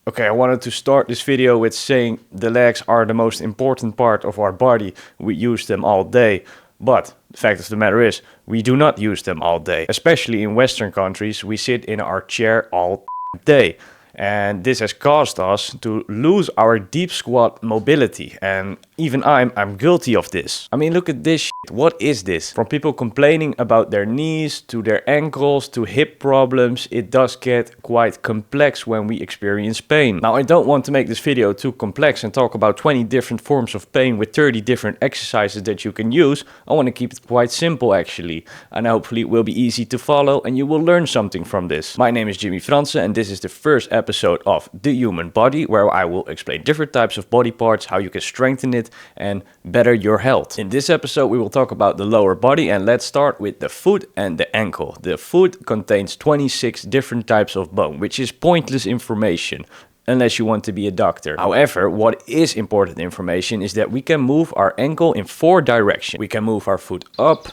Okay, I wanted to start this video with saying the legs are the most important part of our body. We use them all day. But the fact of the matter is, we do not use them all day. Especially in Western countries, we sit in our chair all day. And this has caused us to lose our deep squat mobility. And even I'm guilty of this. I mean, look at this shit. What is this? From people complaining about their knees, to their ankles, to hip problems, it does get quite complex when we experience pain. Now, I don't want to make this video too complex and talk about 20 different forms of pain with 30 different exercises that you can use. I want to keep it quite simple, actually. And hopefully it will be easy to follow and you will learn something from this. My name is Jimmy Franse and this is the first episode of The Human Body, where I will explain different types of body parts, how you can strengthen it and better your health. In this episode we will talk about the lower body, and let's start with the foot and the ankle. The foot contains 26 different types of bone, which is pointless information unless you want to be a doctor. However, what is important information is that we can move our ankle in 4 directions. We can move our foot up,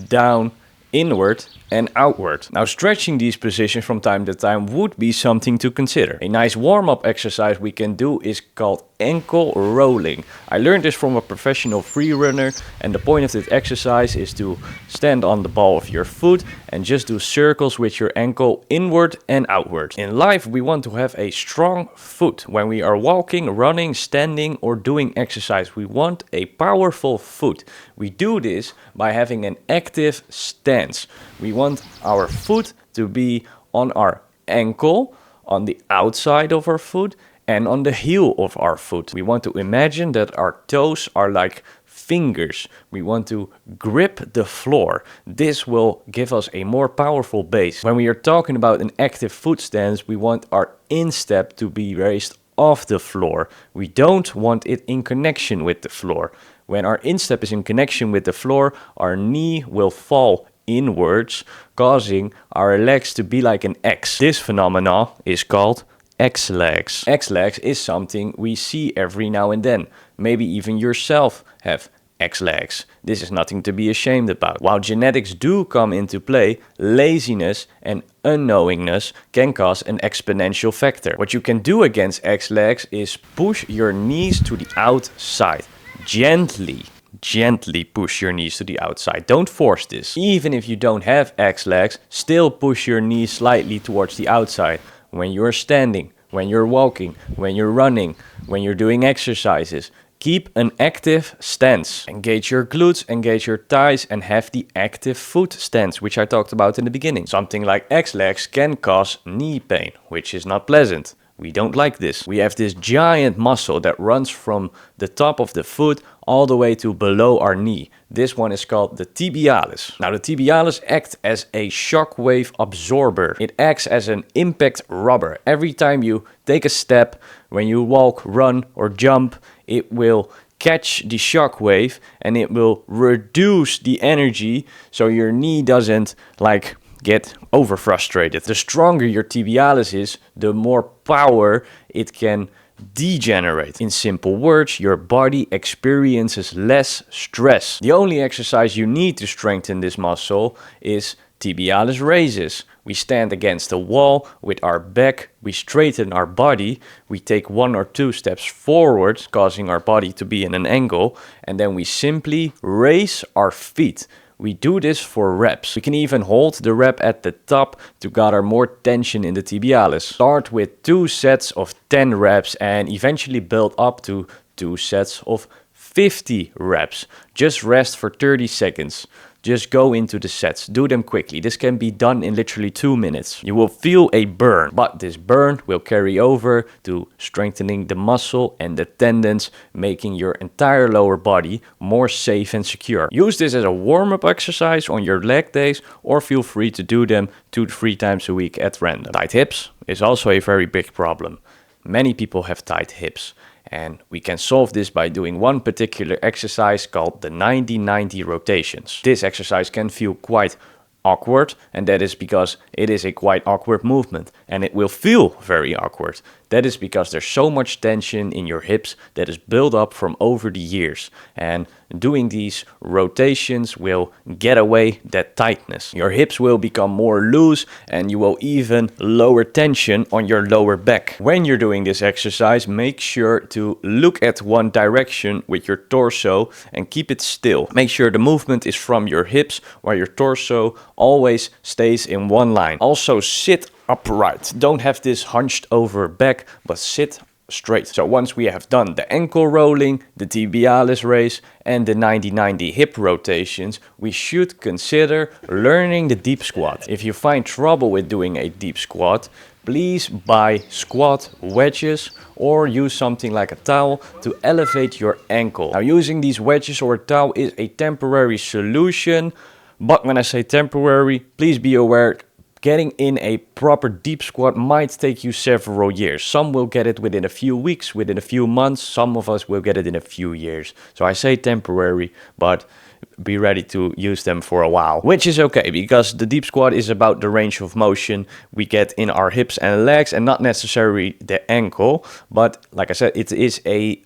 down, inward and outward. Now, stretching these positions from time to time would be something to consider. A nice warm-up exercise we can do is called ankle rolling. I learned this from a professional free runner, and the point of this exercise is to stand on the ball of your foot and just do circles with your ankle inward and outward. In life, we want to have a strong foot. When we are walking, running, standing or doing exercise, we want a powerful foot. We do this by having an active stance. We want our foot to be on our ankle, on the outside of our foot, and on the heel of our foot. We want to imagine that our toes are like fingers. We want to grip the floor. This will give us a more powerful base. When we are talking about an active foot stance, we want our instep to be raised off the floor. We don't want it in connection with the floor. When our instep is in connection with the floor, our knee will fall inwards, causing our legs to be like an X. This phenomenon is called X-legs. X-legs is something we see every now and then. Maybe even yourself have X-legs. This is nothing to be ashamed about. While genetics do come into play, laziness and unknowingness can cause an exponential factor. What you can do against X-legs is push your knees to the outside. Gently push your knees to the outside. Don't force this. Even if you don't have X-legs, still push your knees slightly towards the outside. When you're standing, when you're walking, when you're running, when you're doing exercises, keep an active stance. Engage your glutes, engage your thighs, and have the active foot stance, which I talked about in the beginning. Something like X-legs can cause knee pain, which is not pleasant. We don't like this. We have this giant muscle that runs from the top of the foot all the way to below our knee. This one is called the tibialis. Now, the tibialis acts as a shockwave absorber. It acts as an impact rubber. Every time you take a step, when you walk, run or jump, it will catch the shockwave and it will reduce the energy so your knee doesn't get over frustrated. The stronger your tibialis is, the more power it can degenerate. In simple words, your body experiences less stress. The only exercise you need to strengthen this muscle is tibialis raises. We stand against the wall with our back, we straighten our body, we take 1 or 2 steps forward, causing our body to be in an angle, and then we simply raise our feet. We do this for reps. We can even hold the rep at the top to gather more tension in the tibialis. Start with 2 sets of 10 reps and eventually build up to 2 sets of 50 reps. Just rest for 30 seconds. Just go into the sets. Do them quickly. This can be done in literally 2 minutes. You will feel a burn, but this burn will carry over to strengthening the muscle and the tendons, making your entire lower body more safe and secure. Use this as a warm-up exercise on your leg days, or feel free to do them 2 to 3 times a week at random. Tight hips is also a very big problem. Many people have tight hips. And we can solve this by doing one particular exercise called the 90-90 rotations. This exercise can feel quite awkward, and that is because it is a quite awkward movement and it will feel very awkward. That is because there's so much tension in your hips that is built up from over the years. And doing these rotations will get away that tightness. Your hips will become more loose and you will even lower tension on your lower back. When you're doing this exercise, make sure to look at one direction with your torso and keep it still. Make sure the movement is from your hips while your torso always stays in one line. Also sit upright. Don't have this hunched over back, but sit straight. So once we have done the ankle rolling, the tibialis raise and the 90-90 hip rotations, we should consider learning the deep squat. If you find trouble with doing a deep squat, please buy squat wedges or use something like a towel to elevate your ankle. Now, using these wedges or a towel is a temporary solution, but when I say temporary, please be aware getting in a proper deep squat might take you several years. Some will get it within a few weeks, within a few months. Some of us will get it in a few years. So I say temporary, but be ready to use them for a while. Which is okay, because the deep squat is about the range of motion we get in our hips and legs and not necessarily the ankle. But like I said, it is a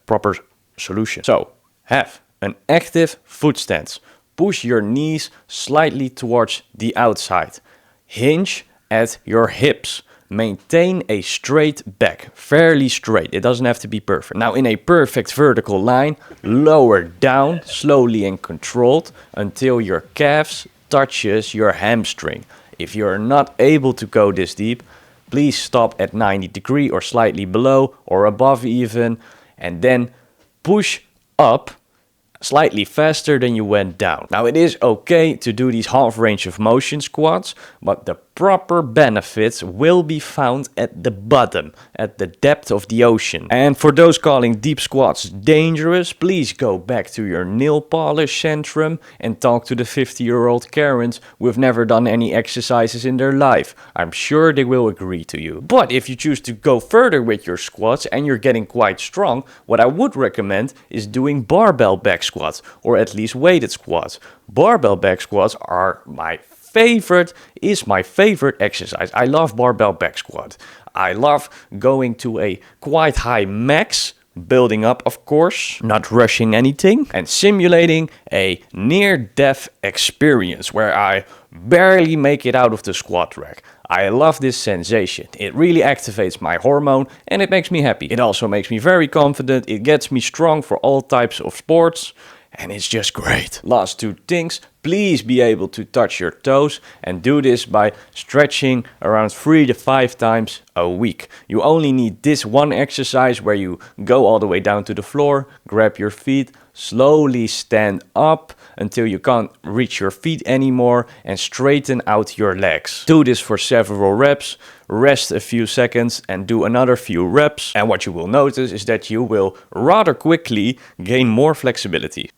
proper solution. So have an active foot stance. Push your knees slightly towards the outside. Hinge at your hips. Maintain a straight back, fairly straight. It doesn't have to be perfect. Now in a perfect vertical line, lower down slowly and controlled until your calves touches your hamstring. If you're not able to go this deep, please stop at 90 degrees or slightly below or above even, and then push up slightly faster than you went down. Now it is okay to do these half range of motion squats, but the proper benefits will be found at the bottom, at the depth of the ocean. And for those calling deep squats dangerous, please go back to your nail polish centrum and talk to the 50-year-old Karens who have never done any exercises in their life. I'm sure they will agree to you. But if you choose to go further with your squats and you're getting quite strong, what I would recommend is doing barbell back squats, or at least weighted squats. Barbell back squats are my favorite exercise. I love barbell back squat. I love going to a quite high max, building up of course, not rushing anything, and simulating a near-death experience where I barely make it out of the squat rack. I love this sensation. It really activates my hormone and it makes me happy. It also makes me very confident. It gets me strong for all types of sports. And it's just great. Last two things, please be able to touch your toes and do this by stretching around 3 to 5 times a week. You only need this one exercise where you go all the way down to the floor, grab your feet, slowly stand up until you can't reach your feet anymore and straighten out your legs. Do this for several reps, rest a few seconds and do another few reps. And what you will notice is that you will rather quickly gain more flexibility.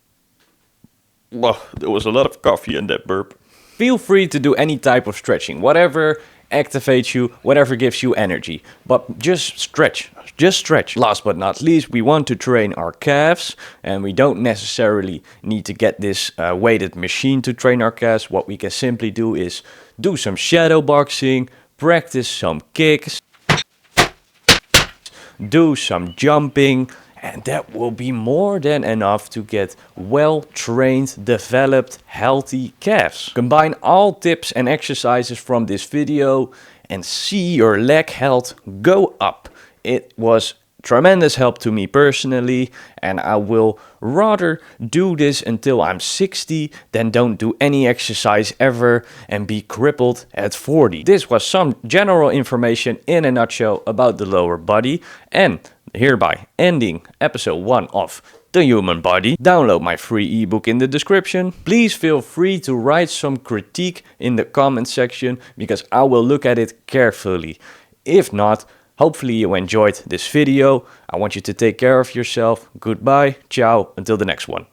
Well, there was a lot of coffee in that burp. Feel free to do any type of stretching, whatever activates you, whatever gives you energy. But just stretch, just stretch. Last but not least, we want to train our calves, and we don't necessarily need to get this weighted machine to train our calves. What we can simply do is do some shadow boxing, practice some kicks, do some jumping, and that will be more than enough to get well-trained, developed, healthy calves. Combine all tips and exercises from this video and see your leg health go up. It was tremendous help to me personally, and I will rather do this until I'm 60 than don't do any exercise ever and be crippled at 40. This was some general information in a nutshell about the lower body, and hereby ending episode 1 of The Human Body. Download my free ebook in the description. Please feel free to write some critique in the comment section because I will look at it carefully. If not, hopefully you enjoyed this video. I want you to take care of yourself. Goodbye, ciao, until the next one.